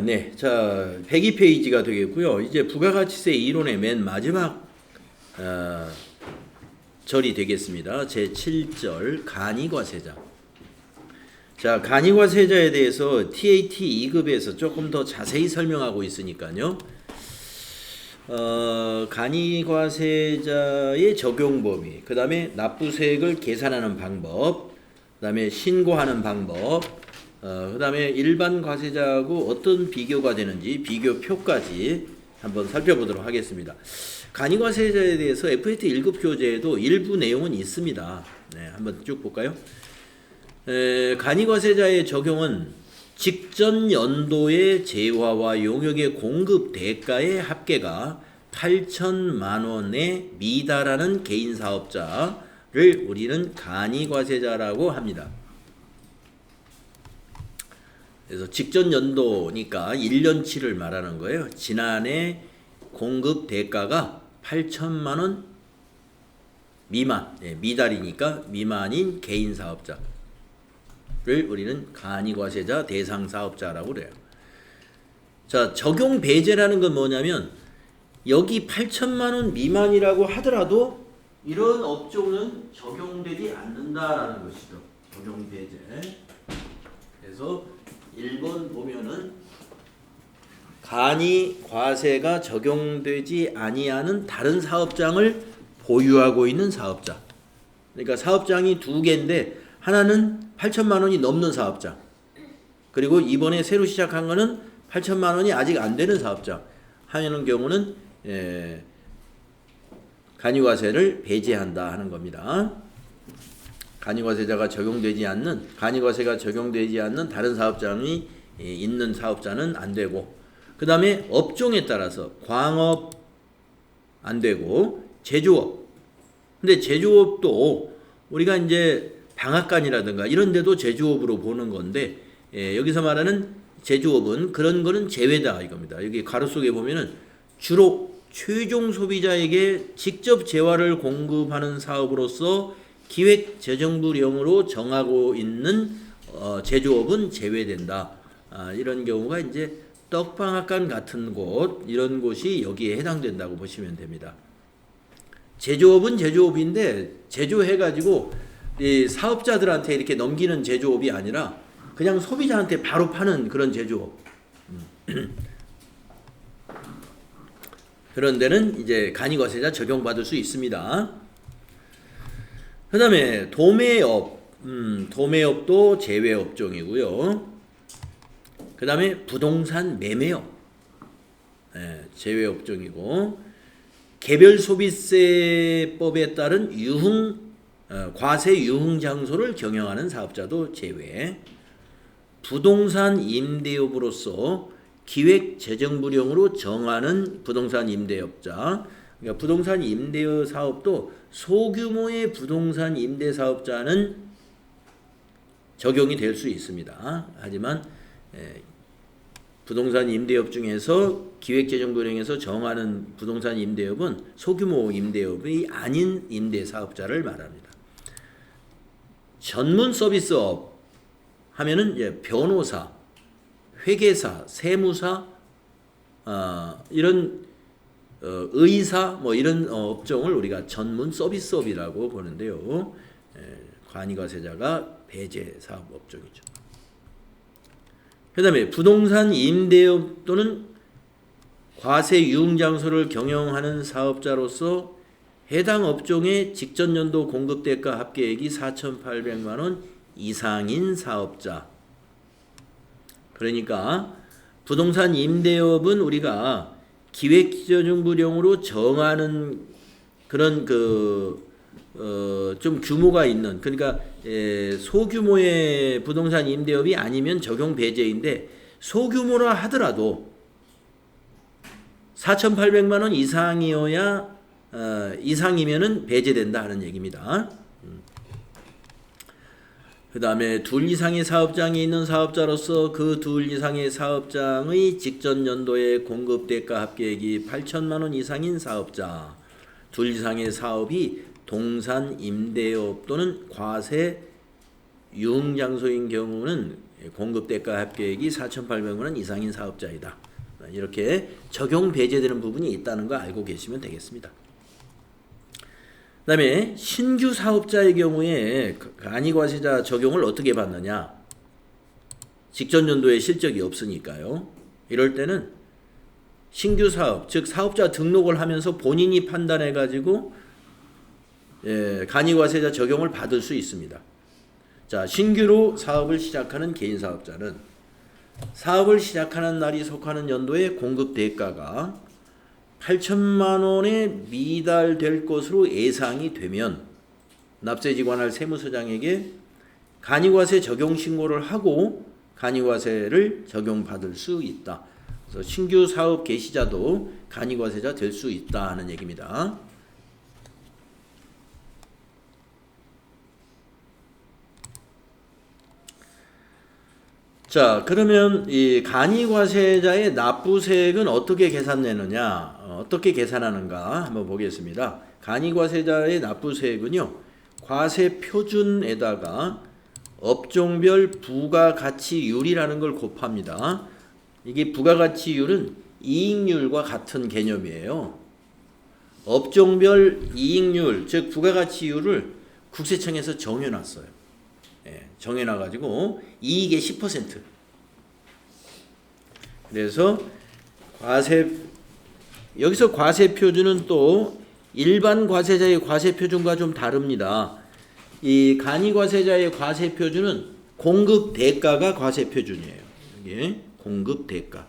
네, 자 102페이지가 되겠고요. 이제 부가가치세 이론의 맨 마지막 절이 되겠습니다. 제 7절 간이과세자. 자, 간이과세자에 대해서 TAT 2급에서 조금 더 자세히 설명하고 있으니까요. 간이과세자의 적용 범위, 그 다음에 납부세액을 계산하는 방법, 그 다음에 신고하는 방법, 그 다음에 일반 과세자하고 어떤 비교가 되는지 비교표까지 한번 살펴보도록 하겠습니다. 간이과세자에 대해서 FAT 1급 교재에도 일부 내용은 있습니다. 네, 한번 쭉 볼까요? 간이과세자의 적용은 직전 연도의 재화와 용역의 공급 대가의 합계가 8천만 원에 미달하는 개인 사업자를 우리는 간이과세자라고 합니다. 그래서 직전 연도니까 1년치를 말하는 거예요. 지난해 공급 대가가 8천만 원 미만, 미달이니까 미만인 개인 사업자를 우리는 간이과세자 대상 사업자라고 그래요. 자, 적용 배제라는 건 뭐냐면 여기 8천만 원 미만이라고 하더라도 이런 업종은 적용되지 않는다라는 것이죠. 적용 배제. 그래서 1번 보면은 간이과세가 적용되지 아니하는 다른 사업장을 보유하고 있는 사업자. 그러니까 사업장이 두 개인데 하나는 8천만 원이 넘는 사업장. 그리고 이번에 새로 시작한 거는 8천만 원이 아직 안 되는 사업장. 하는 경우는 간이과세를 배제한다 하는 겁니다. 간이과세가 적용되지 않는 다른 사업장이 있는 사업자는 안 되고, 그 다음에 업종에 따라서 광업 안 되고 제조업. 근데 제조업도 우리가 이제 방앗간이라든가 이런 데도 제조업으로 보는 건데, 여기서 말하는 제조업은 그런 거는 제외다 이겁니다. 여기 가로 속에 보면은 주로 최종 소비자에게 직접 재화를 공급하는 사업으로서 기획재정부령으로 정하고 있는 제조업은 제외된다. 이런 경우가 이제 떡방앗간 같은 곳, 이런 곳이 여기에 해당된다고 보시면 됩니다. 제조업은 제조업인데 제조해가지고 이 사업자들한테 이렇게 넘기는 제조업이 아니라 그냥 소비자한테 바로 파는 그런 제조업. 그런 데는 이제 간이과세자 적용받을 수 있습니다. 그 다음에 도매업, 도매업도 제외 업종이고요. 그 다음에 부동산 매매업, 제외 업종이고, 개별소비세법에 따른 과세 유흥 장소를 경영하는 사업자도 제외. 부동산 임대업으로서 기획재정부령으로 정하는 부동산 임대업자, 그러니까 부동산 임대 사업도 소규모의 부동산 임대 사업자는 적용이 될 수 있습니다. 하지만 부동산 임대업 중에서 기획재정부령에서 정하는 부동산 임대업은 소규모 임대업이 아닌 임대 사업자를 말합니다. 전문 서비스업 하면은 이제 변호사, 회계사, 세무사, 이런 의사 뭐 이런 업종을 우리가 전문 서비스업이라고 보는데요. 간이과세자가 배제 사업 업종이죠. 그 다음에 부동산 임대업 또는 과세 유흥 장소를 경영하는 사업자로서 해당 업종의 직전 연도 공급 대가 합계액이 4,800만 원 이상인 사업자. 그러니까 부동산 임대업은 우리가 기획재정부령으로 정하는 그런 좀 규모가 있는, 그러니까 소규모의 부동산 임대업이 아니면 적용 배제인데, 소규모라 하더라도 4,800만 원 이상이면은 배제된다 하는 얘기입니다. 그 다음에 둘 이상의 사업장이 있는 사업자로서 그 둘 이상의 사업장의 직전 연도의 공급 대가 합계액이 8천만 원 이상인 사업자. 둘 이상의 사업이 동산 임대업 또는 과세 유흥장소인 경우는 공급 대가 합계액이 4,800만 원 이상인 사업자이다. 이렇게 적용 배제되는 부분이 있다는 거 알고 계시면 되겠습니다. 그 다음에 신규 사업자의 경우에 간이과세자 적용을 어떻게 받느냐. 직전 연도에 실적이 없으니까요. 이럴 때는 신규 사업, 즉 사업자 등록을 하면서 본인이 판단해 가지고 간이과세자 적용을 받을 수 있습니다. 자, 신규로 사업을 시작하는 개인 사업자는 사업을 시작하는 날이 속하는 연도의 공급 대가가 8천만 원에 미달될 것으로 예상이 되면 납세지 관할 세무서장에게 간이과세 적용 신고를 하고 간이과세를 적용받을 수 있다. 그래서 신규 사업 개시자도 간이과세자 될 수 있다는 얘기입니다. 자, 그러면 이 간이과세자의 납부세액은 어떻게 계산되느냐, 어떻게 계산하는가 한번 보겠습니다. 간이과세자의 납부세액은요, 과세 표준에다가 업종별 부가가치율이라는 걸 곱합니다. 이게 부가가치율은 이익률과 같은 개념이에요. 업종별 이익률, 즉 부가가치율을 국세청에서 정해놨어요. 정해놔가지고 이익의 10%. 그래서 여기서 과세 표준은 또 일반 과세자의 과세 표준과 좀 다릅니다. 이 간이과세자의 과세 표준은 공급 대가가 과세 표준이에요. 이게 공급 대가.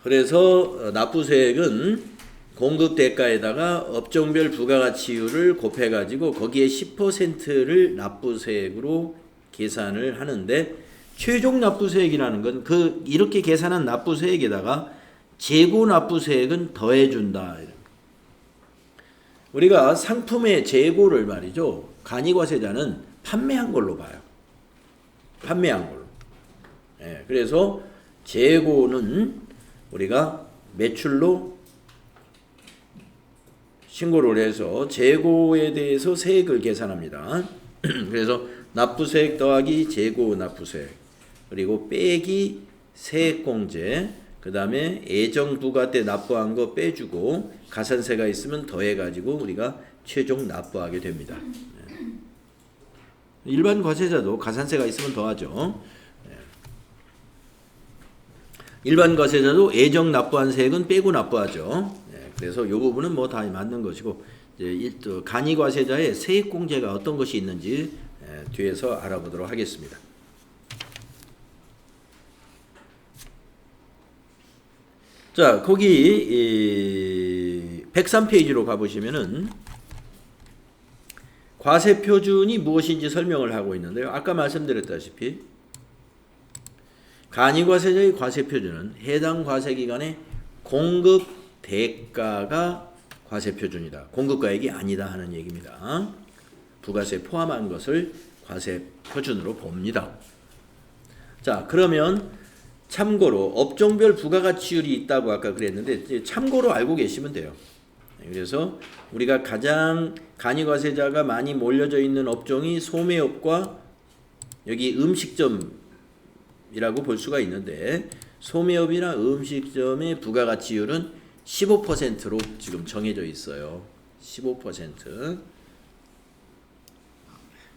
그래서 납부세액은 공급 대가에다가 업종별 부가가치율을 곱해가지고 거기에 10%를 납부세액으로 계산을 하는데, 최종 납부세액이라는 건 이렇게 계산한 납부세액에다가 재고 납부세액은 더해준다. 우리가 상품의 재고를 말이죠, 간이과세자는 판매한 걸로 봐요. 판매한 걸로. 그래서 재고는 우리가 매출로 신고를 해서 재고에 대해서 세액을 계산합니다. 그래서 납부세액 더하기 재고 납부세액, 그리고 빼기 세액공제, 그 다음에 예정부가 때 납부한 거 빼주고 가산세가 있으면 더해가지고 우리가 최종 납부하게 됩니다. 일반 과세자도 가산세가 있으면 더하죠. 일반 과세자도 예정 납부한 세액은 빼고 납부하죠. 그래서 이 부분은 뭐 다 맞는 것이고, 이제 간이과세자의 세액공제가 어떤 것이 있는지 뒤에서 알아보도록 하겠습니다. 자, 거기 103페이지로 가보시면은 과세 표준이 무엇인지 설명을 하고 있는데요. 아까 말씀드렸다시피 간이과세자의 과세 표준은 해당 과세기간의 공급 대가가 과세 표준이다. 공급가액이 아니다 하는 얘기입니다. 부가세 포함한 것을 과세 표준으로 봅니다. 자, 그러면 참고로 업종별 부가가치율이 있다고 아까 그랬는데 참고로 알고 계시면 돼요. 그래서 우리가 가장 간이과세자가 많이 몰려져 있는 업종이 소매업과 여기 음식점이라고 볼 수가 있는데, 소매업이나 음식점의 부가가치율은 15%로 지금 정해져 있어요. 15%.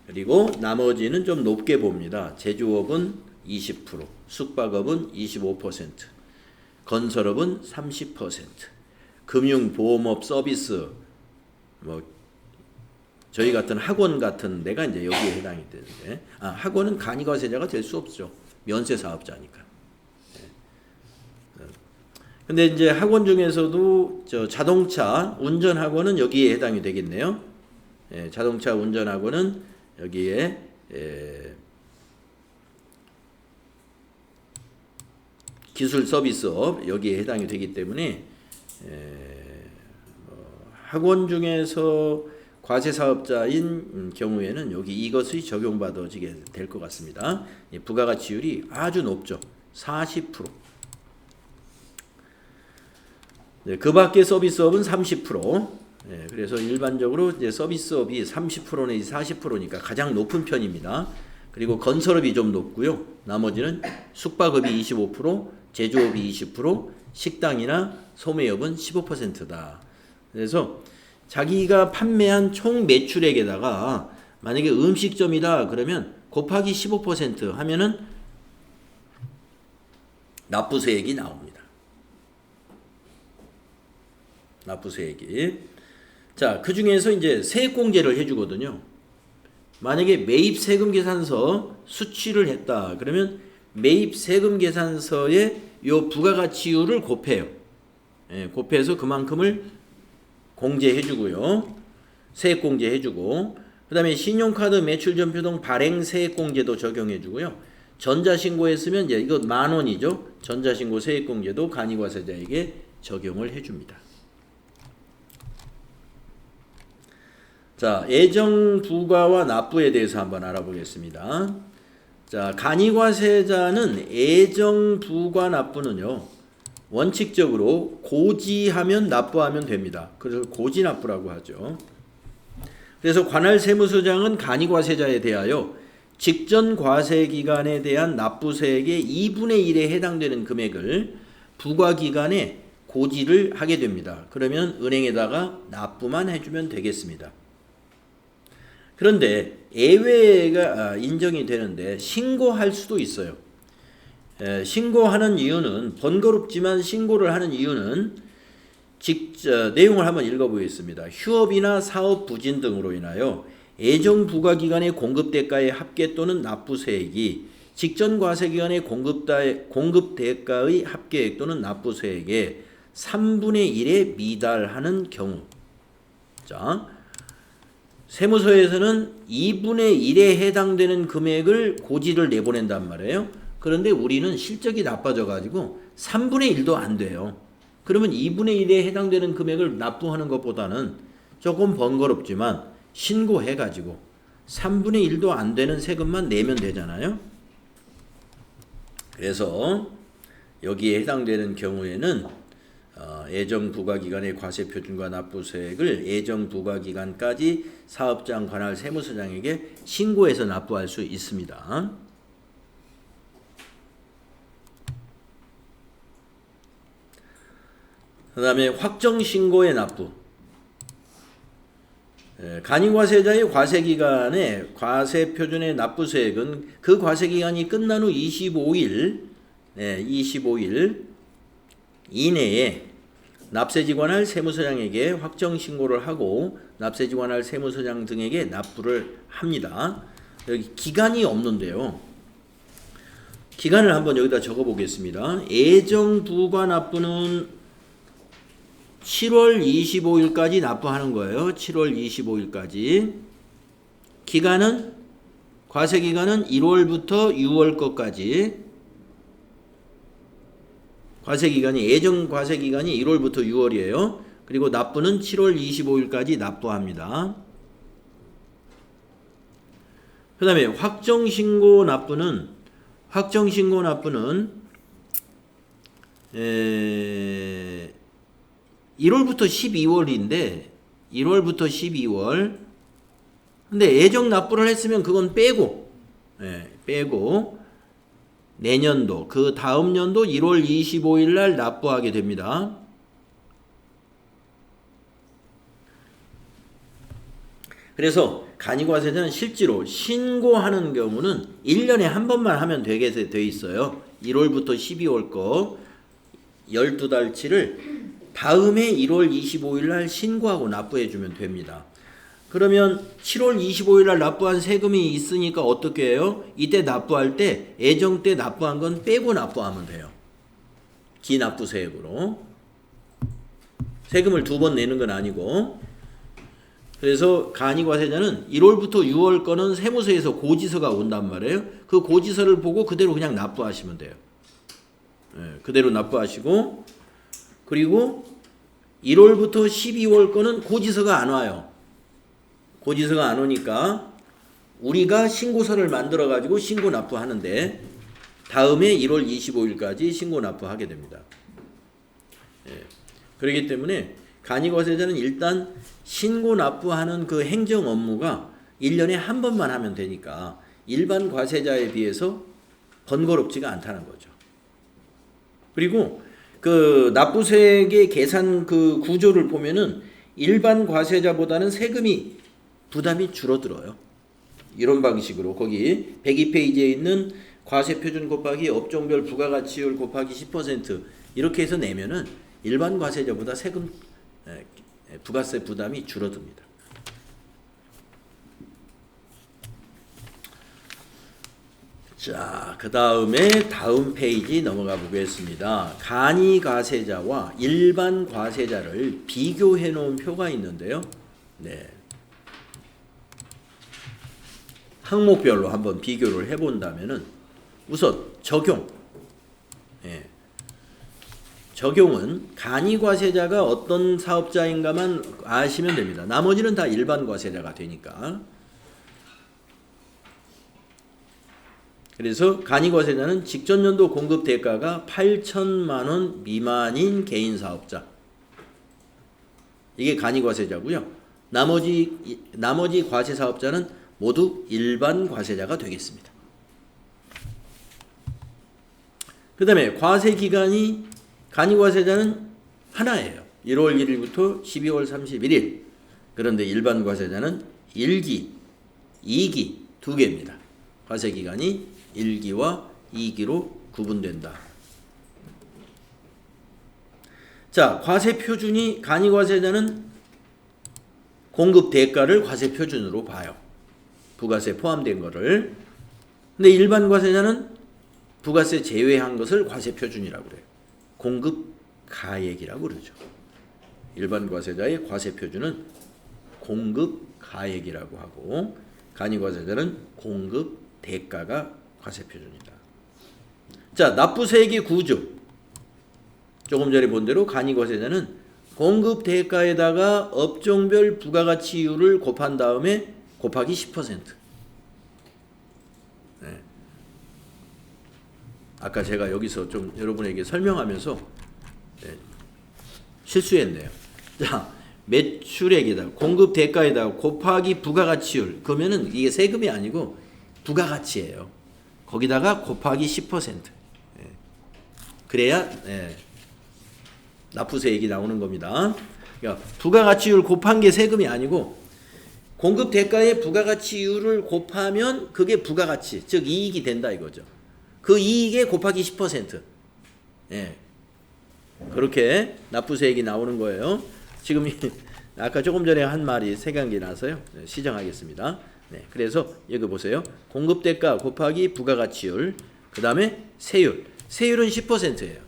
그리고 나머지는 좀 높게 봅니다. 제조업은 20%, 숙박업은 25%, 건설업은 30%, 금융보험업 서비스, 뭐 저희 같은 학원 같은 데가 이제 여기에 해당이 되는데, 학원은 간이과세자가 될 수 없죠. 면세 사업자니까. 근데 이제 학원 중에서도 자동차 운전 학원은 여기에 해당이 되겠네요. 자동차 운전 학원은 여기에 기술 서비스업 여기에 해당이 되기 때문에 학원 중에서 과세 사업자인 경우에는 여기 이것이 적용받아지게 될 것 같습니다. 부가가치율이 아주 높죠. 40%. 네, 그 밖에 서비스업은 30%. 예, 그래서 일반적으로 이제 서비스업이 30% 내지 40%니까 가장 높은 편입니다. 그리고 건설업이 좀 높고요. 나머지는 숙박업이 25%, 제조업이 20%, 식당이나 소매업은 15%다. 그래서 자기가 판매한 총 매출액에다가 만약에 음식점이다 그러면 곱하기 15% 하면은 납부세액이 나옵니다. 납부세액이. 자, 그 중에서 이제 세액공제를 해주거든요. 만약에 매입세금계산서 수취를 했다 그러면 매입세금계산서에 요 부가가치율을 곱해요. 예, 곱해서 그만큼을 공제해주고요. 세액공제해주고, 그 다음에 신용카드 매출전표 등 발행세액공제도 적용해주고요. 전자신고했으면 이제 이거 10,000원이죠. 전자신고 세액공제도 간이과세자에게 적용을 해줍니다. 자, 애정부과와 납부에 대해서 한번 알아보겠습니다. 자, 간이과세자는 애정부과 납부는요, 원칙적으로 고지하면 납부하면 됩니다. 그래서 고지납부라고 하죠. 그래서 관할 세무서장은 간이과세자에 대하여 직전 과세기간에 대한 납부세액의 2분의 1에 해당되는 금액을 부과기간에 고지를 하게 됩니다. 그러면 은행에다가 납부만 해주면 되겠습니다. 그런데 예외가 인정이 되는데 신고할 수도 있어요. 신고하는 이유는 번거롭지만 신고를 하는 이유는 내용을 한번 읽어보겠습니다. 휴업이나 사업 부진 등으로 인하여 예정 부과기간의 공급대가의 합계 또는 납부세액이 직전 과세기간의 공급대가의 합계액 또는 납부세액의 3분의 1에 미달하는 경우. 자, 세무서에서는 2분의 1에 해당되는 금액을 고지를 내보낸단 말이에요. 그런데 우리는 실적이 나빠져 가지고 3분의 1도 안 돼요. 그러면 2분의 1에 해당되는 금액을 납부하는 것보다는 조금 번거롭지만 신고해 가지고 3분의 1도 안 되는 세금만 내면 되잖아요. 그래서 여기에 해당되는 경우에는 예정 부과기간의 과세표준과 납부세액을 예정 부과기간까지 사업장 관할 세무서장에게 신고해서 납부할 수 있습니다. 그 다음에 확정신고의 납부. 간이과세자의 과세기간에 과세표준의 납부세액은 그 과세기간이 끝난 후 25일 이내에 납세지관할 세무서장에게 확정신고를 하고 납세지관할 세무서장 등에게 납부를 합니다. 여기 기간이 없는데요. 기간을 한번 여기다 적어보겠습니다. 예정부과 납부는 7월 25일까지 납부하는 거예요. 7월 25일까지. 기간은 과세기간은 1월부터 6월 것까지. 과세기간이 예정 과세기간이 1월부터 6월이에요. 그리고 납부는 7월 25일까지 납부합니다. 그 다음에 확정신고 납부는 1월부터 12월인데 1월부터 12월 근데 예정 납부를 했으면 그건 빼고 내년도 그 다음 연도 1월 25일 날 납부하게 됩니다. 그래서 간이과세자는 실제로 신고하는 경우는 1년에 한 번만 하면 되게 돼 있어요. 1월부터 12월 거 12달치를 다음에 1월 25일 날 신고하고 납부해 주면 됩니다. 그러면 7월 25일 날 납부한 세금이 있으니까 어떻게 해요? 이때 납부할 때 예정 때 납부한 건 빼고 납부하면 돼요. 기납부세액으로. 세금을 2번 내는 건 아니고. 그래서 간이과세자는 1월부터 6월 거는 세무서에서 고지서가 온단 말이에요. 그 고지서를 보고 그대로 그냥 납부하시면 돼요. 그대로 납부하시고 그리고 1월부터 12월 거는 고지서가 안 와요. 고지서가 안 오니까 우리가 신고서를 만들어 가지고 신고 납부하는데 다음에 1월 25일까지 신고 납부하게 됩니다. 그렇기 때문에 간이과세자는 일단 신고 납부하는 그 행정 업무가 1년에 한 번만 하면 되니까 일반 과세자에 비해서 번거롭지가 않다는 거죠. 그리고 그 납부세액의 계산 그 구조를 보면은 일반 과세자보다는 세금이 부담이 줄어들어요. 이런 방식으로 거기 102페이지에 있는 과세표준 곱하기 업종별 부가가치율 곱하기 10% 이렇게 해서 내면은 일반 과세자보다 세금 부가세 부담이 줄어듭니다. 자, 그 다음에 다음 페이지 넘어가 보겠습니다. 간이과세자와 일반 과세자를 비교해 놓은 표가 있는데요. 네. 항목별로 한번 비교를 해 본다면은 우선 적용. 예. 적용은 간이과세자가 어떤 사업자인가만 아시면 됩니다. 나머지는 다 일반 과세자가 되니까. 그래서 간이과세자는 직전연도 공급 대가가 8천만 원 미만인 개인 사업자. 이게 간이과세자고요. 나머지 과세 사업자는 모두 일반 과세자가 되겠습니다. 그 다음에 과세 기간이 간이과세자는 하나예요. 1월 1일부터 12월 31일. 그런데 일반 과세자는 1기, 2기 두 개입니다. 과세 기간이 1기와 2기로 구분된다. 자, 과세 표준이 간이과세자는 공급 대가를 과세 표준으로 봐요. 부가세 포함된 거를. 근데 일반 과세자는 부가세 제외한 것을 과세 표준이라고 그래요. 공급 가액이라고 그러죠. 일반 과세자의 과세 표준은 공급 가액이라고 하고 간이과세자는 공급 대가가 과세 표준이다. 자, 납부세액의 구조. 조금 전에 본 대로 간이과세자는 공급 대가에다가 업종별 부가가치율을 곱한 다음에 곱하기 10%. 네. 아까 제가 여기서 좀 여러분에게 설명하면서 실수했네요. 자, 매출액에다가 공급 대가에다가 곱하기 부가가치율. 그러면은 이게 세금이 아니고 부가가치예요. 거기다가 곱하기 10%. 그래야 납부세액이 나오는 겁니다. 그러니까 부가가치율 곱한 게 세금이 아니고 공급 대가의 부가가치율을 곱하면 그게 부가가치, 즉 이익이 된다 이거죠. 그 이익에 곱하기 10%. 그렇게 납부세액이 나오는 거예요. 지금 아까 조금 전에 한 말이 생각이 나서요. 시정하겠습니다. 그래서 여기 보세요. 공급대가 곱하기 부가가치율, 그 다음에 세율. 세율은 10%예요.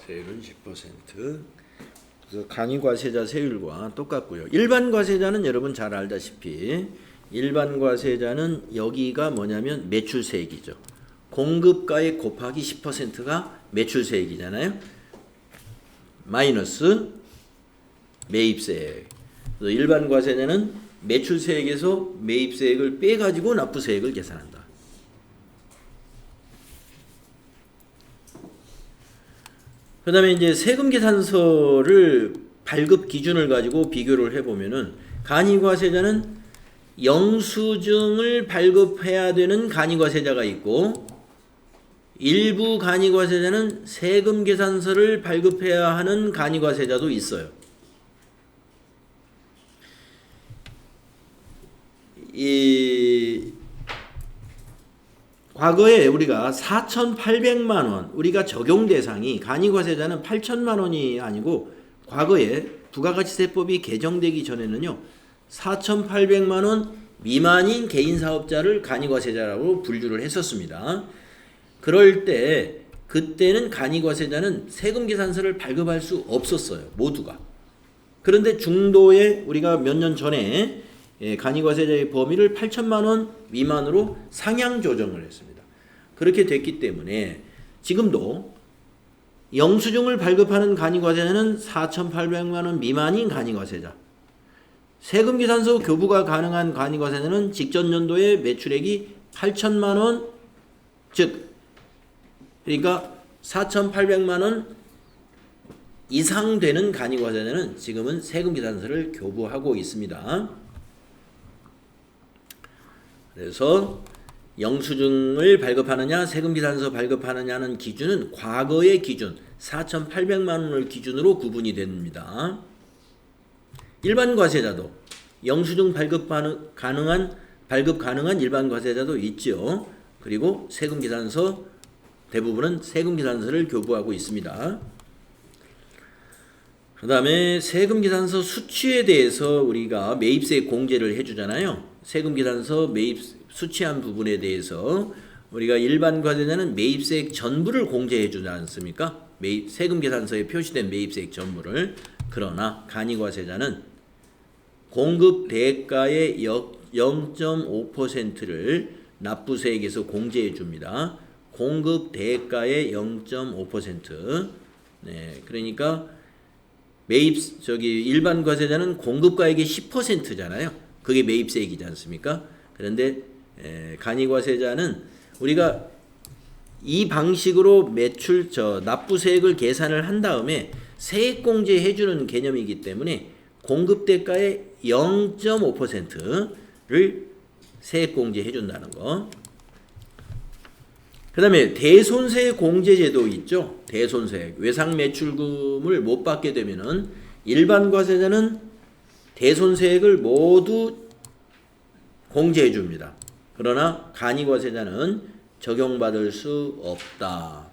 세율은 10%. 그래서 간이과세자 세율과 똑같고요. 일반 과세자는 여러분 잘 알다시피 일반 과세자는 여기가 뭐냐면 매출세액이죠. 공급가액 곱하기 10%가 매출세액이잖아요. 마이너스 매입세액. 그래서 일반 과세자는 매출세액에서 매입세액을 빼가지고 납부세액을 계산한다. 그 다음에 이제 세금 계산서를 발급 기준을 가지고 비교를 해보면은 간이과세자는 영수증을 발급해야 되는 간이과세자가 있고 일부 간이과세자는 세금 계산서를 발급해야 하는 간이과세자도 있어요. 과거에 우리가 4,800만 원, 우리가 적용 대상이 간이과세자는 8천만 원이 아니고 과거에 부가가치세법이 개정되기 전에는요. 4,800만 원 미만인 개인 사업자를 간이과세자라고 분류를 했었습니다. 그럴 때 그때는 간이과세자는 세금 계산서를 발급할 수 없었어요. 모두가. 그런데 중도에 우리가 몇 년 전에 간이과세자의 범위를 8천만 원 미만으로 상향 조정을 했습니다. 그렇게 됐기 때문에 지금도 영수증을 발급하는 간이과세자는 4,800만 원 미만인 간이과세자, 세금계산서 교부가 가능한 간이과세자는 직전 연도의 매출액이 8천만 원, 즉 그러니까 4,800만 원 이상 되는 간이과세자는 지금은 세금계산서를 교부하고 있습니다. 그래서 영수증을 발급하느냐 세금계산서 발급하느냐는 기준은 과거의 기준 4,800만 원을 기준으로 구분이 됩니다. 일반 과세자도 영수증 발급 가능한 일반 과세자도 있죠. 그리고 세금계산서 대부분은 세금계산서를 교부하고 있습니다. 그 다음에 세금계산서 수취에 대해서 우리가 매입세 공제를 해주잖아요. 세금계산서 매입 수취한 부분에 대해서 우리가 일반 과세자는 매입세액 전부를 공제해 주지 않습니까? 세금계산서에 표시된 매입세액 전부를. 그러나 간이과세자는 공급 대가의 0.5%를 납부세액에서 공제해 줍니다. 공급 대가의 0.5%. 네, 그러니까 일반 과세자는 공급가액의 10%잖아요. 그게 매입세액이지 않습니까? 그런데 간이과세자는 우리가 이 방식으로 납부세액을 계산을 한 다음에 세액공제 해주는 개념이기 때문에 공급대가의 0.5%를 세액공제 해준다는 거. 그 다음에 대손세액 공제제도 있죠. 대손세액. 외상매출금을 못 받게 되면은 일반 과세자는 대손세액을 모두 공제해 줍니다. 그러나 간이과세자는 적용받을 수 없다.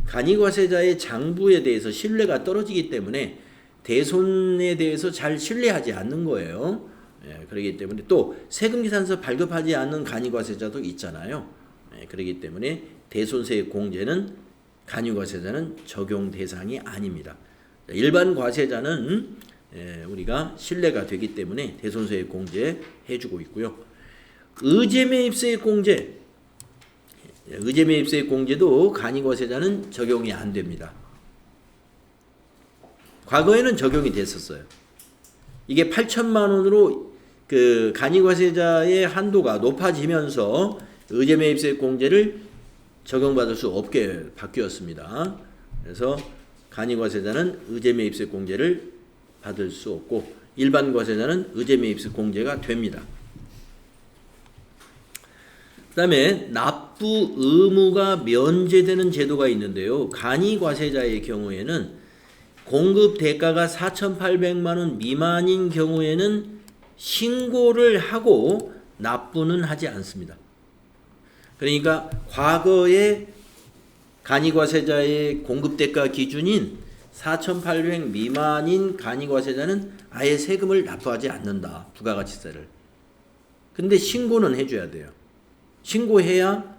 간이과세자의 장부에 대해서 신뢰가 떨어지기 때문에 대손에 대해서 잘 신뢰하지 않는 거예요. 그렇기 때문에 또 세금계산서 발급하지 않는 간이과세자도 있잖아요. 그렇기 때문에 대손세액 공제는 간이과세자는 적용 대상이 아닙니다. 일반 과세자는 우리가 신뢰가 되기 때문에 대손세액 공제 해주고 있고요. 의제매입세액 공제, 의제매입세액 공제도 간이과세자는 적용이 안 됩니다. 과거에는 적용이 됐었어요. 이게 8천만 원으로 그 간이과세자의 한도가 높아지면서 의제매입세액 공제를 적용받을 수 없게 바뀌었습니다. 그래서 간이과세자는 의제매입세액 공제를 받을 수 없고 일반 과세자는 의제매입세액 공제가 됩니다. 그 다음에 납부 의무가 면제되는 제도가 있는데요. 간이과세자의 경우에는 공급 대가가 4,800만 원 미만인 경우에는 신고를 하고 납부는 하지 않습니다. 그러니까 과거의 간이과세자의 공급대가 기준인 4,800 미만인 간이과세자는 아예 세금을 납부하지 않는다. 부가가치세를. 근데 신고는 해줘야 돼요. 신고해야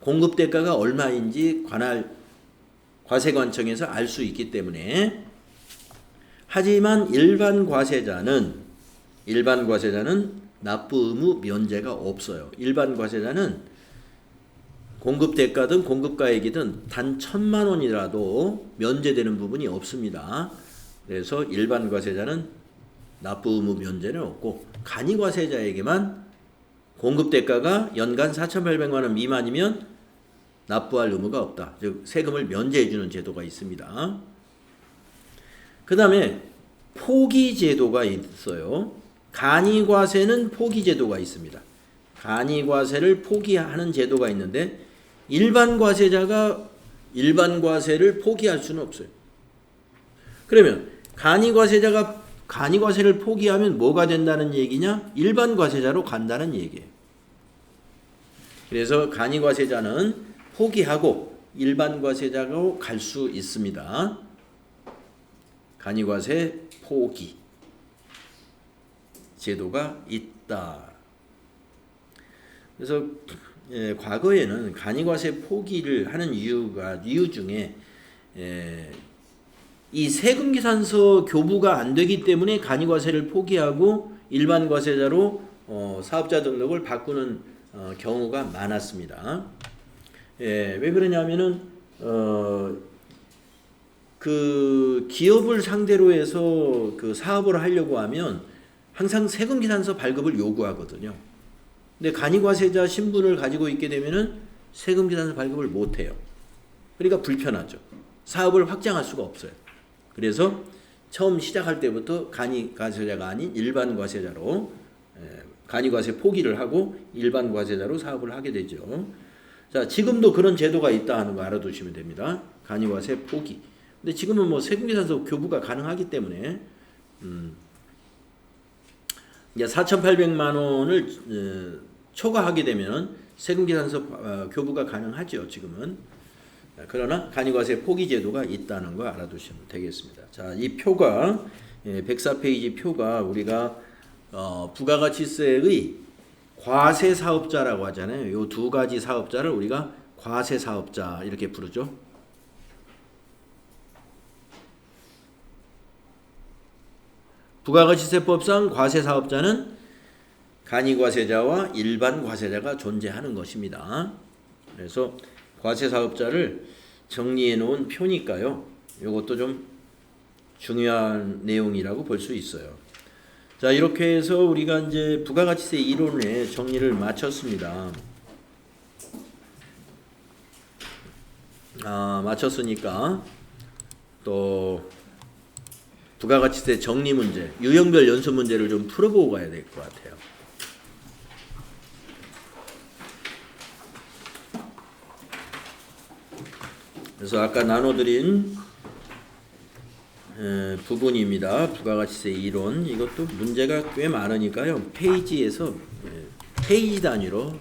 공급대가가 얼마인지 관할 과세관청에서 알 수 있기 때문에. 하지만 일반 과세자는 납부 의무 면제가 없어요. 일반 과세자는 공급대가든 공급가액이든 단 1,000만 원이라도 면제되는 부분이 없습니다. 그래서 일반 과세자는 납부 의무 면제는 없고 간이과세자에게만 공급대가가 연간 4,800만 원 미만이면 납부할 의무가 없다. 즉 세금을 면제해주는 제도가 있습니다. 그 다음에 포기제도가 있어요. 간이과세는 포기제도가 있습니다. 간이과세를 포기하는 제도가 있는데 일반 과세자가 일반 과세를 포기할 수는 없어요. 그러면 간이과세자가 간이과세를 포기하면 뭐가 된다는 얘기냐? 일반 과세자로 간다는 얘기예요. 그래서 간이과세자는 포기하고 일반 과세자로 갈 수 있습니다. 간이과세 포기 제도가 있다. 그래서 과거에는 간이과세 포기를 하는 이유 중에 이 세금계산서 교부가 안 되기 때문에 간이과세를 포기하고 일반 과세자로 사업자 등록을 바꾸는 경우가 많았습니다. 예, 왜 그러냐면은 그 기업을 상대로 해서 그 사업을 하려고 하면 항상 세금계산서 발급을 요구하거든요. 근데 간이과세자 신분을 가지고 있게 되면은 세금계산서 발급을 못 해요. 그러니까 불편하죠. 사업을 확장할 수가 없어요. 그래서 처음 시작할 때부터 간이과세자가 아닌 일반 과세자로 간이과세 포기를 하고 일반 과세자로 사업을 하게 되죠. 자, 지금도 그런 제도가 있다 하는 거 알아두시면 됩니다. 간이과세 포기. 근데 지금은 뭐 세금계산서 교부가 가능하기 때문에 이제 4,800만 원을 초과하게 되면 세금계산서 교부가 가능하죠. 지금은. 그러나 간이과세 포기 제도가 있다는 거 알아두시면 되겠습니다. 자, 이 표가 104페이지 표가 우리가 부가가치세의 과세 사업자라고 하잖아요. 요 두 가지 사업자를 우리가 과세 사업자 이렇게 부르죠. 부가가치세법상 과세 사업자는 간이과세자와 일반 과세자가 존재하는 것입니다. 그래서 과세 사업자를 정리해 놓은 표니까요. 이것도 좀 중요한 내용이라고 볼 수 있어요. 자, 이렇게 해서 우리가 이제 부가가치세 이론의 정리를 마쳤습니다. 마쳤으니까 또 부가가치세 정리 문제, 유형별 연수 문제를 좀 풀어보고 가야 될 것 같아요. 그래서 아까 나눠드린 부분입니다. 부가가치세 이론. 이것도 문제가 꽤 많으니까요. 페이지에서 페이지 단위로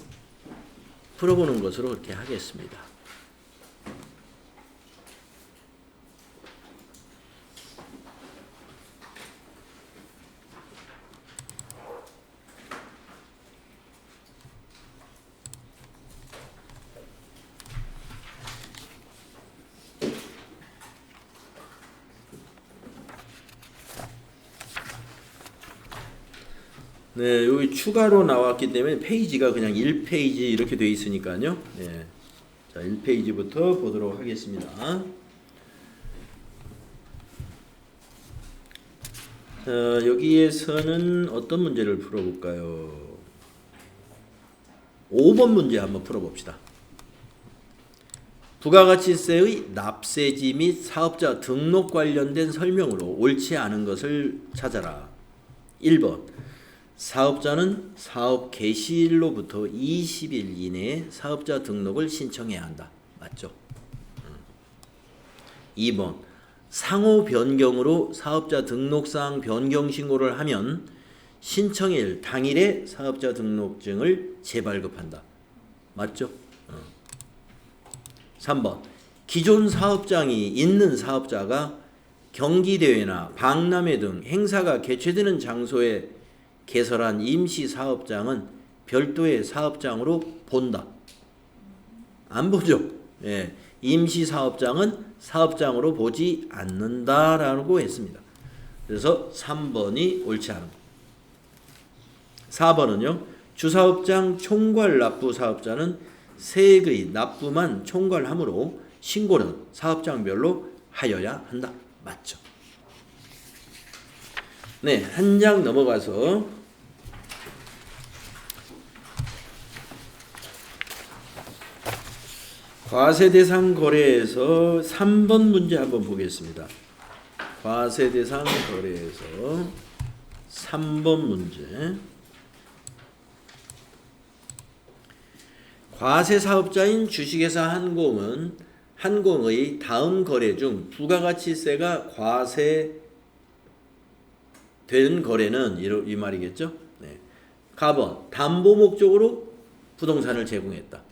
풀어보는 것으로 그렇게 하겠습니다. 네, 여기 추가로 나왔기 때문에 페이지가 그냥 1페이지 이렇게 되어 있으니까요. 네. 자, 1페이지부터 보도록 하겠습니다. 자, 여기에서는 어떤 문제를 풀어볼까요? 5번 문제 한번 풀어봅시다. 부가가치세의 납세지 및 사업자 등록 관련된 설명으로 옳지 않은 것을 찾아라. 1번. 사업자는 사업 개시일로부터 20일 이내에 사업자 등록을 신청해야 한다. 맞죠? 2번. 상호 변경으로 사업자 등록사항 변경 신고를 하면 신청일 당일에 사업자 등록증을 재발급한다. 맞죠? 3번. 기존 사업장이 있는 사업자가 경기대회나 박람회 등 행사가 개최되는 장소에 개설한 임시사업장은 별도의 사업장으로 본다. 안 보죠? 예. 임시사업장은 사업장으로 보지 않는다라고 했습니다. 그래서 3번이 옳지 않은 것. 4번은요. 주사업장 총괄 납부 사업자는 세액의 납부만 총괄하므로 신고는 사업장별로 하여야 한다. 맞죠? 네, 한 장 넘어가서 과세 대상 거래에서 3번 문제 한번 보겠습니다. 과세 대상 거래에서 3번 문제. 과세 사업자인 주식회사 한공의 다음 거래 중 부가가치세가 과세된 거래는 이 말이겠죠. 네. 가번 담보 목적으로 부동산을 제공했다.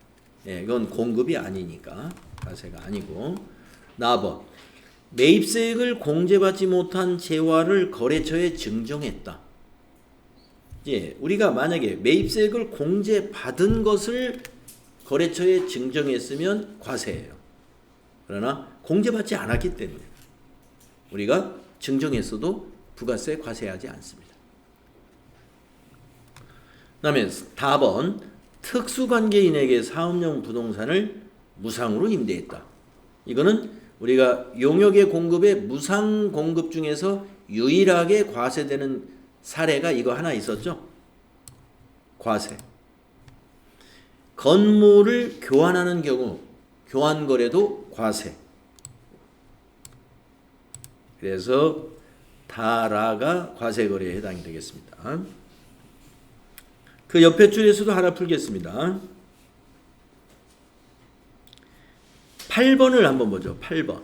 예, 이건 공급이 아니니까 과세가 아니고. 나번 매입세액을 공제받지 못한 재화를 거래처에 증정했다. 예, 우리가 만약에 매입세액을 공제받은 것을 거래처에 증정했으면 과세예요. 그러나 공제받지 않았기 때문에 우리가 증정했어도 부가세 과세하지 않습니다. 그다음에 4번 특수관계인에게 사업용 부동산을 무상으로 임대했다. 이거는 우리가 용역의 공급에 무상 공급 중에서 유일하게 과세되는 사례가 이거 하나 있었죠. 과세. 건물을 교환하는 경우 교환 거래도 과세. 그래서 다라가 과세 거래에 해당이 되겠습니다. 그 옆에 줄에서도 하나 풀겠습니다. 8번을 한번 보죠. 8번.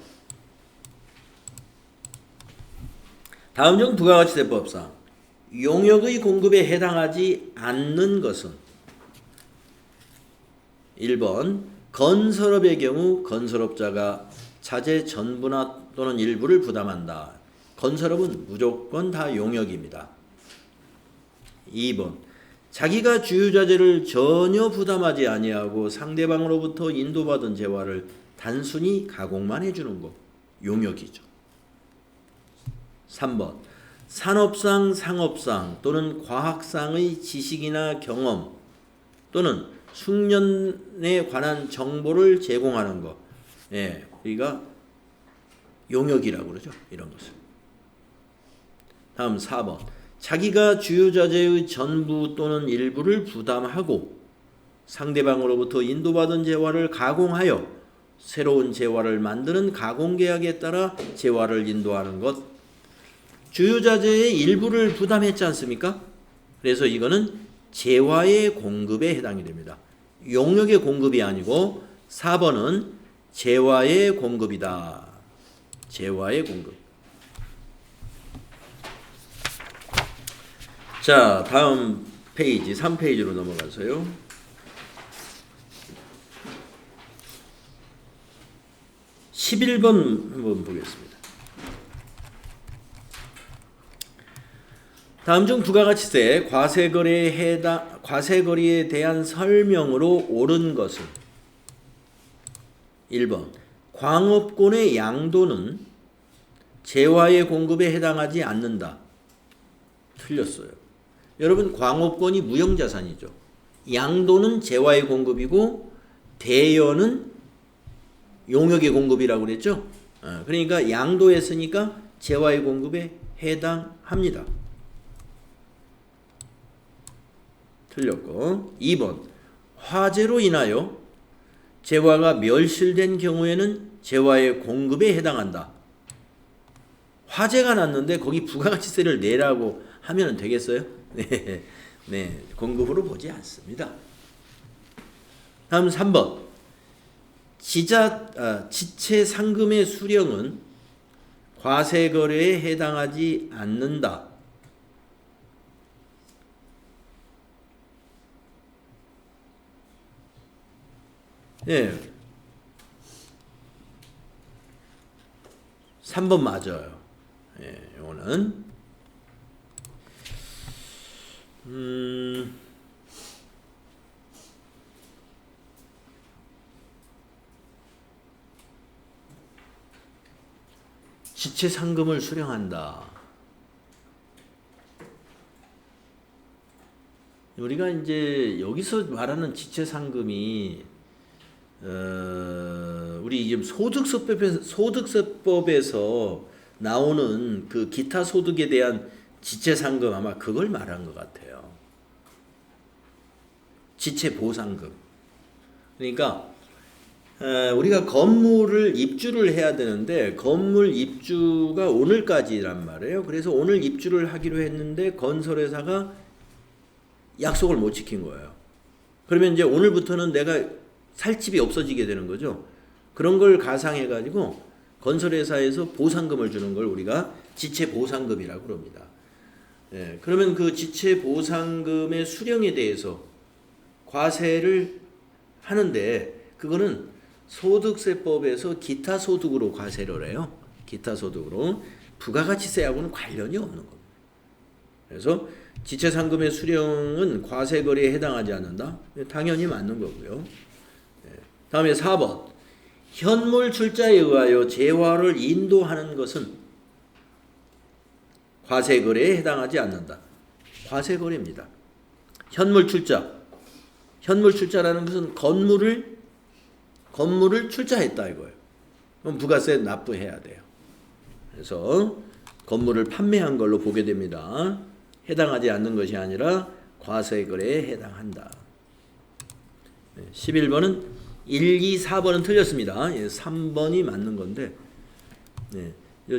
다음 중 부가가치세법상 용역의 공급에 해당하지 않는 것은 1번 건설업의 경우 건설업자가 자재 전부나 또는 일부를 부담한다. 건설업은 무조건 다 용역입니다. 2번 자기가 주유자재를 전혀 부담하지 아니하고 상대방으로부터 인도받은 재화를 단순히 가공만 해주는 것 용역이죠. 3번 산업상, 상업상 또는 과학상의 지식이나 경험 또는 숙련에 관한 정보를 제공하는 것. 예, 우리가 용역이라고 그러죠. 이런 것을. 다음 4번. 자기가 주유자재의 전부 또는 일부를 부담하고 상대방으로부터 인도받은 재화를 가공하여 새로운 재화를 만드는 가공계약에 따라 재화를 인도하는 것. 주유자재의 일부를 부담했지 않습니까? 그래서 이거는 재화의 공급에 해당이 됩니다. 용역의 공급이 아니고 4번은 재화의 공급이다. 재화의 공급. 자, 다음 페이지 3페이지로 넘어가서요. 11번 한번 보겠습니다. 다음 중 부가가치세 과세거래에 대한 설명으로 옳은 것은 1번 광업권의 양도는 재화의 공급에 해당하지 않는다. 틀렸어요. 여러분 광업권이 무형자산이죠. 양도는 재화의 공급이고 대여는 용역의 공급이라고 그랬죠. 그러니까 양도했으니까 재화의 공급에 해당합니다. 틀렸고 2번 화재로 인하여 재화가 멸실된 경우에는 재화의 공급에 해당한다. 화재가 났는데 거기 부가가치세를 내라고 하면 되겠어요? 네, 공급으로 보지 않습니다. 다음 3번 지체 상금의 수령은 과세거래에 해당하지 않는다. 네. 3번 맞아요. 예, 이거는 지체 상금을 수령한다. 우리가 이제 여기서 말하는 지체 상금이 우리 지금 소득세법에서 나오는 그 기타 소득에 대한 지체 상금 아마 그걸 말한 것 같아요. 지체 보상금. 그러니까 우리가 건물을 입주를 해야 되는데 건물 입주가 오늘까지란 말이에요. 그래서 오늘 입주를 하기로 했는데 건설회사가 약속을 못 지킨 거예요. 그러면 이제 오늘부터는 내가 살 집이 없어지게 되는 거죠. 그런 걸 가상해 가지고 건설회사에서 보상금을 주는 걸 우리가 지체 보상금이라고 그럽니다. 예, 그러면 그 지체 보상금의 수령에 대해서 과세를 하는데 그거는 소득세법에서 기타 소득으로 과세를 해요. 기타 소득으로. 부가가치세하고는 관련이 없는 겁니다. 그래서 지체 상금의 수령은 과세거래에 해당하지 않는다. 당연히 맞는 거고요. 다음에 4번 현물 출자에 의하여 재화를 인도하는 것은 과세거래에 해당하지 않는다. 과세거래입니다. 현물 출자. 현물 출자라는 것은 건물을 출자했다 이거예요. 그럼 부가세 납부해야 돼요. 그래서 건물을 판매한 걸로 보게 됩니다. 해당하지 않는 것이 아니라 과세거래에 해당한다. 11번은 1, 2, 4번은 틀렸습니다. 3번이 맞는 건데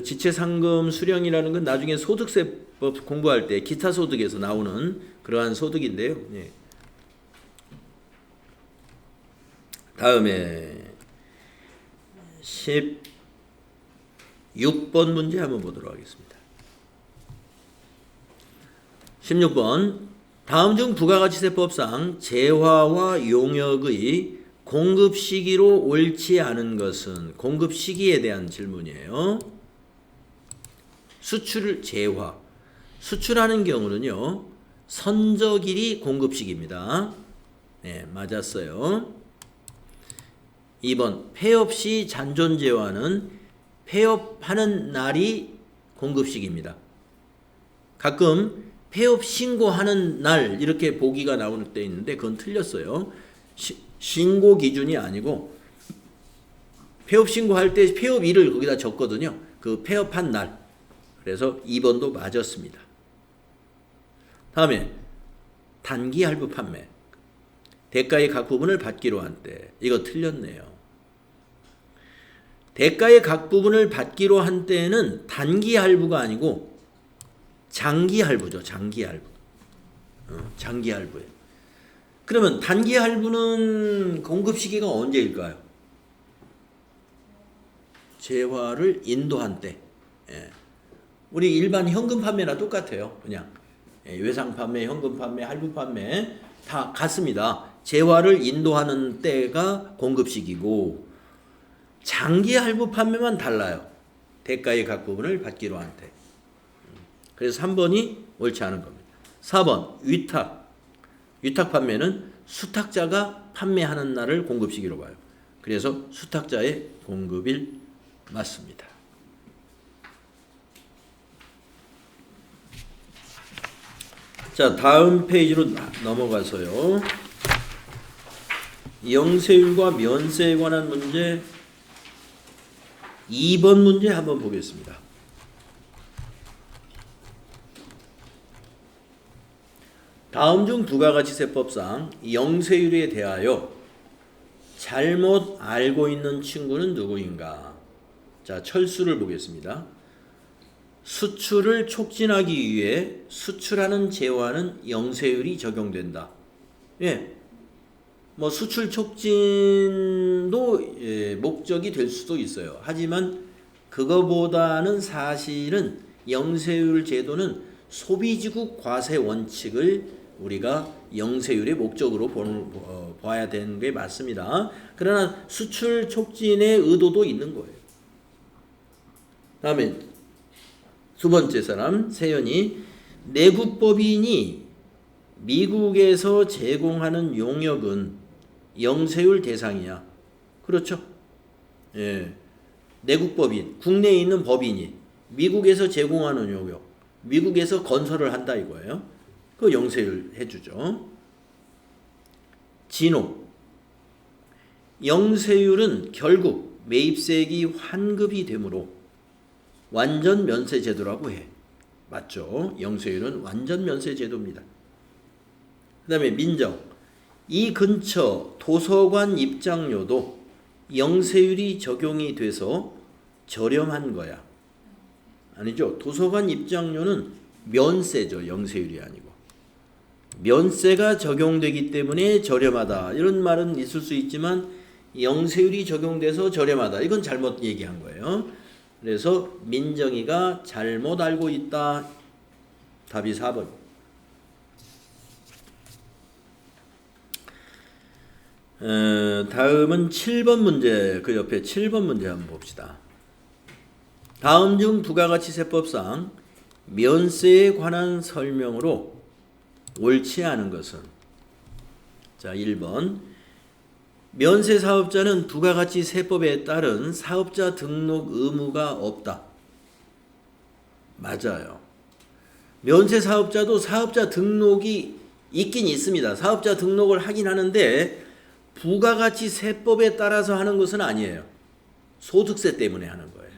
지체상금 수령이라는 건 나중에 소득세법 공부할 때 기타 소득에서 나오는 그러한 소득인데요. 다음에 16번 문제 한번 보도록 하겠습니다. 16번 다음 중 부가가치세법상 재화와 용역의 공급 시기로 옳지 않은 것은 공급 시기에 대한 질문이에요. 재화. 수출하는 경우는요. 선적일이 공급 시기입니다. 네, 맞았어요. 2번 폐업 시 잔존재화는 폐업하는 날이 공급 시기입니다. 가끔 폐업 신고하는 날 이렇게 보기가 나올 때 있는데 그건 틀렸어요. 신고 기준이 아니고 폐업 신고할 때 폐업일을 거기다 적거든요. 그 폐업한 날. 그래서 2번도 맞았습니다. 다음에 단기 할부 판매. 대가의 각 부분을 받기로 한 때. 이거 틀렸네요. 대가의 각 부분을 받기로 한 때는 단기 할부가 아니고 장기 할부죠. 장기 할부. 장기 할부예요. 그러면 단기 할부는 공급 시기가 언제일까요? 재화를 인도한 때. 우리 일반 현금 판매나 똑같아요. 그냥 외상 판매, 현금 판매, 할부 판매 다 같습니다. 재화를 인도하는 때가 공급 시기고 장기 할부 판매만 달라요. 대가의 각 부분을 받기로 한 때. 그래서 3번이 옳지 않은 겁니다. 4번 위탁. 위탁 판매는 수탁자가 판매하는 날을 공급 시기로 봐요. 그래서 수탁자의 공급일 맞습니다. 자, 다음 페이지로 넘어가서요. 영세율과 면세에 관한 문제 2번 문제 한번 보겠습니다. 다음 중 부가가치세법상 영세율에 대하여 잘못 알고 있는 친구는 누구인가? 자, 철수를 보겠습니다. 수출을 촉진하기 위해 수출하는 재화는 영세율이 적용된다. 뭐 수출 촉진도 목적이 될 수도 있어요. 하지만 그거보다는 사실은 영세율 제도는 소비지국 과세 원칙을 우리가 영세율의 목적으로 봐야 되는 게 맞습니다. 그러나 수출 촉진의 의도도 있는 거예요. 다음에 두 번째 사람 세연이 내국법인이 미국에서 제공하는 용역은 영세율 대상이야. 그렇죠? 내국법인, 국내에 있는 법인이 미국에서 제공하는 용역, 미국에서 건설을 한다 이거예요. 그 영세율 해주죠. 진호. 영세율은 결국 매입세액이 환급이 되므로 완전 면세 제도라고 해. 맞죠? 영세율은 완전 면세 제도입니다. 그 다음에 민정. 이 근처 도서관 입장료도 영세율이 적용이 돼서 저렴한 거야. 아니죠. 도서관 입장료는 면세죠. 영세율이 아니고. 면세가 적용되기 때문에 저렴하다. 이런 말은 있을 수 있지만 영세율이 적용돼서 저렴하다. 이건 잘못 얘기한 거예요. 그래서 민정이가 잘못 알고 있다. 답이 4번. 다음은 7번 문제. 그 옆에 7번 문제 한번 봅시다. 다음 중 부가가치세법상 면세에 관한 설명으로 옳지 않은 것은? 자, 1번. 면세 사업자는 부가가치세법에 따른 사업자 등록 의무가 없다. 맞아요. 면세 사업자도 사업자 등록이 있긴 있습니다. 사업자 등록을 하긴 하는데 부가가치세법에 따라서 하는 것은 아니에요. 소득세 때문에 하는 거예요.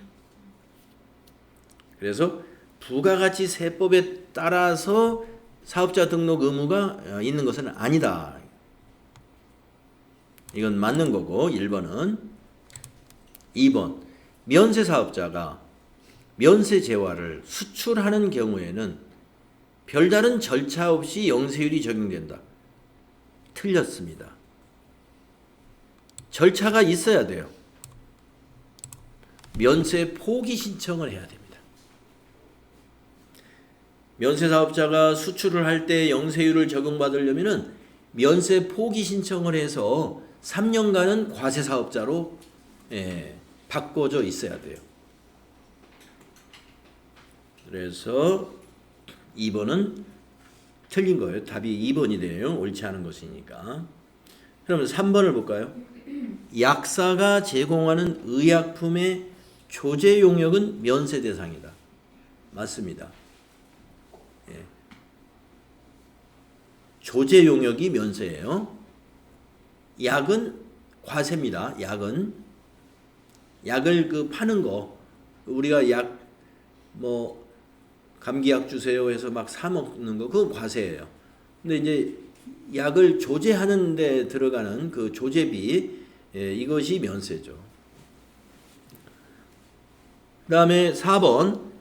그래서 부가가치세법에 따라서 사업자 등록 의무가 있는 것은 아니다. 이건 맞는 거고 1번은. 2번 면세사업자가 면세재화를 수출하는 경우에는 별다른 절차 없이 영세율이 적용된다. 틀렸습니다. 절차가 있어야 돼요. 면세 포기 신청을 해야 됩니다. 면세사업자가 수출을 할 때 영세율을 적용받으려면 면세 포기 신청을 해서 3년간은 과세사업자로 바꿔져 있어야 돼요. 그래서 2번은 틀린 거예요. 답이 2번이 돼요. 옳지 않은 것이니까. 그러면 3번을 볼까요? 약사가 제공하는 의약품의 조제 용역은 면세 대상이다. 맞습니다. 조제 용역이 면세예요. 약은 과세입니다. 약을 파는 거, 우리가 약 감기약 주세요 해서 막 사 먹는 거, 그건 과세예요. 근데 이제 약을 조제하는 데 들어가는 그 조제비, 이것이 면세죠. 그 다음에 4번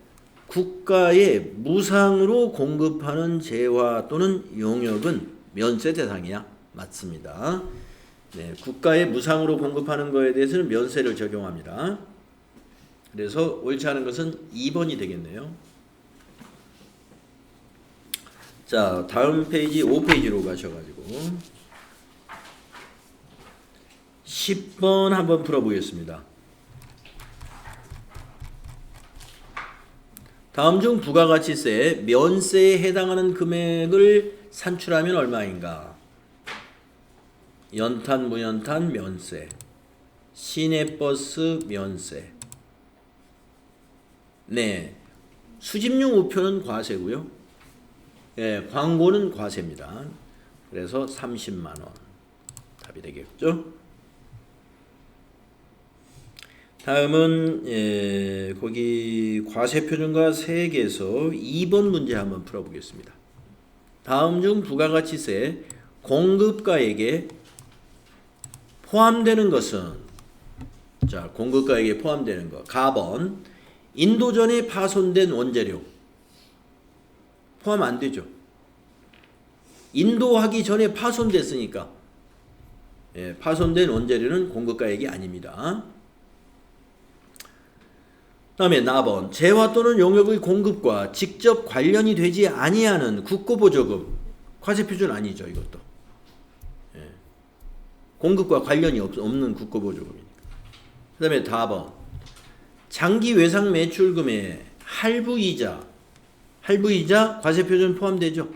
국가에 무상으로 공급하는 재화 또는 용역은 면세 대상이야. 맞습니다. 네, 국가에 무상으로 공급하는 거에 대해서는 면세를 적용합니다. 그래서 옳지 않은 것은 2번이 되겠네요. 자, 다음 페이지 5페이지로 가셔가지고 10번 한번 풀어보겠습니다. 다음 중 부가가치세 면세에 해당하는 금액을 산출하면 얼마인가? 연탄, 무연탄 면세, 시내버스 면세. 네, 수집용 우표는 과세고요. 광고는 과세입니다. 그래서 30만 원 답이 되겠죠. 다음은 거기 과세표준과 세액에서 2번 문제 한번 풀어보겠습니다. 다음 중 부가가치세 공급가액에 포함되는 것은, 자, 공급가액에 포함되는 거. 가번 인도전에 파손된 원재료 포함 안 되죠. 인도하기 전에 파손됐으니까 파손된 원재료는 공급가액이 아닙니다. 다음에 나번 재화 또는 용역의 공급과 직접 관련이 되지 아니하는 국고보조금, 과세표준 아니죠. 이것도 공급과 관련이 없는 국고보조금이니까. 그 다음에 다번 장기 외상 매출금에 할부이자 과세표준 포함되죠.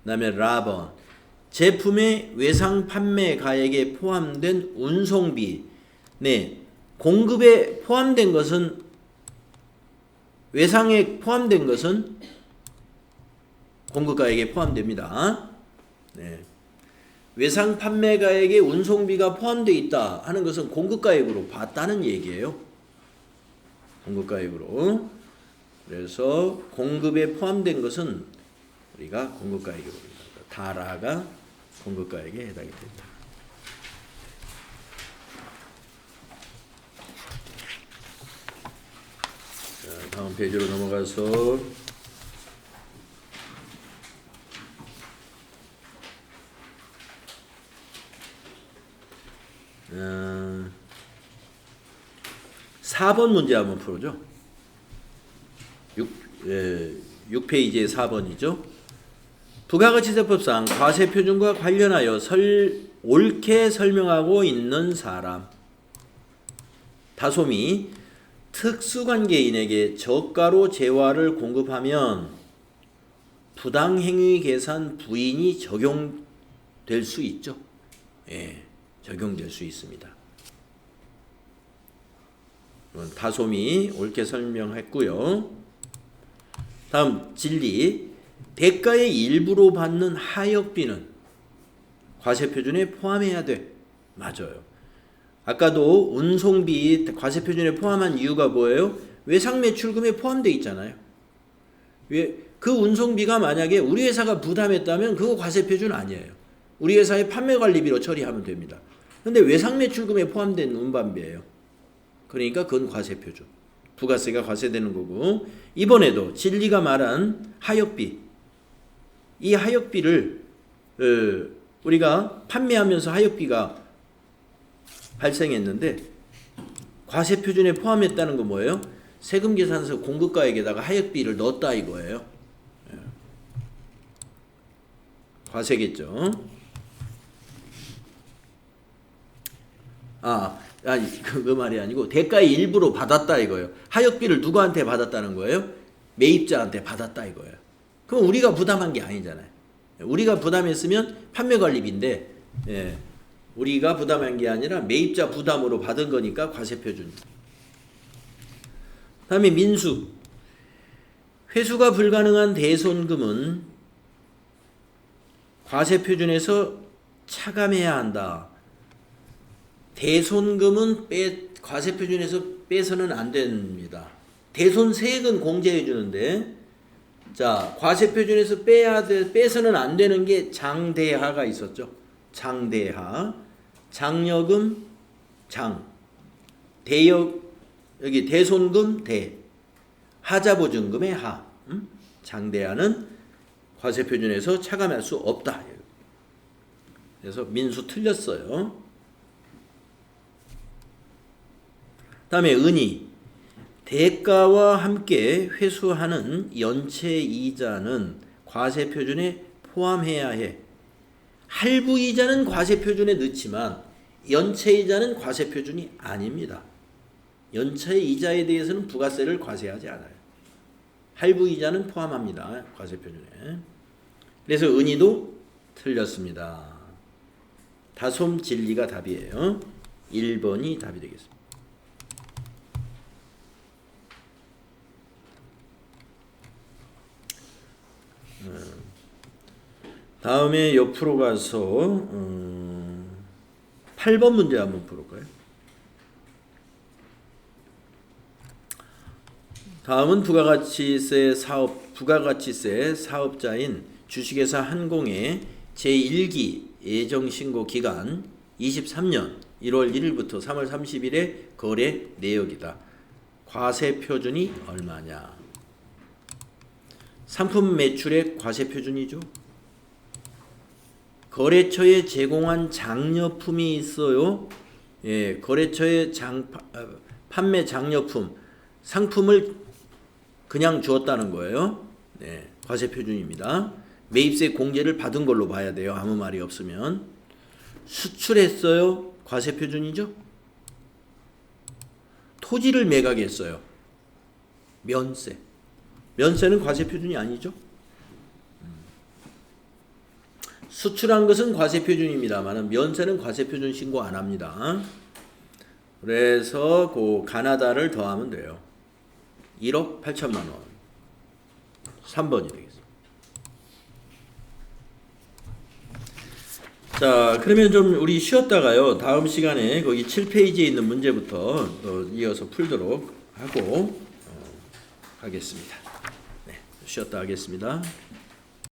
그 다음에 라번 제품의 외상 판매 가액에 포함된 운송비. 네, 공급에 포함된 것은, 외상에 포함된 것은 공급가액에 포함됩니다. 네. 외상 판매가액에 운송비가 포함되어 있다 하는 것은 공급가액으로 봤다는 얘기예요. 공급가액으로. 그래서 공급에 포함된 것은 우리가 공급가액으로 봅니다. 다라가 공급가액에 해당이 됩니다. 자, 다음 페이지로 넘어가서 어, 4번 문제 한번 풀어줘. 6페이지의 4번이죠. 부가가치세법상 과세표준과 관련하여 옳게 설명하고 있는 사람. 다솜이 특수관계인에게 저가로 재화를 공급하면 부당행위 계산 부인이 적용될 수 있죠. 적용될 수 있습니다. 다솜이 옳게 설명했고요. 다음 진리. 대가의 일부로 받는 하역비는 과세표준에 포함해야 돼. 맞아요. 아까도 운송비 과세표준에 포함한 이유가 뭐예요? 외상매출금에 포함되어 있잖아요. 그 운송비가 만약에 우리 회사가 부담했다면 그거 과세표준 아니에요. 우리 회사의 판매관리비로 처리하면 됩니다. 근데 외상매출금에 포함된 운반비예요. 그러니까 그건 과세표준. 부가세가 과세되는 거고, 이번에도 진리가 말한 하역비, 이 하역비를 우리가 판매하면서 하역비가 발생했는데 과세표준에 포함했다는 건 뭐예요? 세금계산서 공급가액에다가 하역비를 넣었다 이거예요. 과세겠죠. 그 말이 아니고 대가의 일부로 받았다 이거예요. 하역비를 누구한테 받았다는 거예요? 매입자한테 받았다 이거예요. 그럼 우리가 부담한 게 아니잖아요. 우리가 부담했으면 판매관리비인데, 우리가 부담한 게 아니라 매입자 부담으로 받은 거니까 과세표준. 다음에 민수. 회수가 불가능한 대손금은 과세표준에서 차감해야 한다. 대손금은 과세표준에서 빼서는 안 됩니다. 대손세액은 공제해 주는데, 자, 과세표준에서 빼서는 안 되는 게 장대하가 있었죠. 장대하, 장여금, 여기 대손금, 하자보증금의 하. 장대하는 과세표준에서 차감할 수 없다. 그래서 민수 틀렸어요. 다음에 은이. 대가와 함께 회수하는 연체이자는 과세표준에 포함해야 해. 할부이자는 과세표준에 넣지만 연체이자는 과세표준이 아닙니다. 연체이자에 대해서는 부가세를 과세하지 않아요. 할부이자는 포함합니다. 과세표준에. 그래서 은이도 틀렸습니다. 다솜 진리가 답이에요. 1번이 답이 되겠습니다. 다음에 옆으로 가서 8번 문제 한번 풀어볼까요? 다음은 부가가치세 사업자인 주식회사 한공의 제1기 예정신고 기간 23년 1월 1일부터 3월 30일의 거래 내역이다. 과세표준이 얼마냐? 상품 매출액 과세표준이죠. 거래처에 제공한 장려품이 있어요. 거래처에 판매 장려품, 상품을 그냥 주었다는 거예요. 과세표준입니다. 매입세 공제를 받은 걸로 봐야 돼요. 아무 말이 없으면. 수출했어요. 과세표준이죠. 토지를 매각했어요. 면세. 면세는 과세표준이 아니죠. 수출한 것은 과세표준입니다만 면세는 과세표준 신고 안 합니다. 그래서 그 가나다를 더하면 돼요. 1억 8천만 원. 3번이 되겠습니다. 자, 그러면 좀 우리 쉬었다가요. 다음 시간에 거기 7페이지에 있는 문제부터 이어서 풀도록 하고 하겠습니다. 네, 쉬었다 하겠습니다.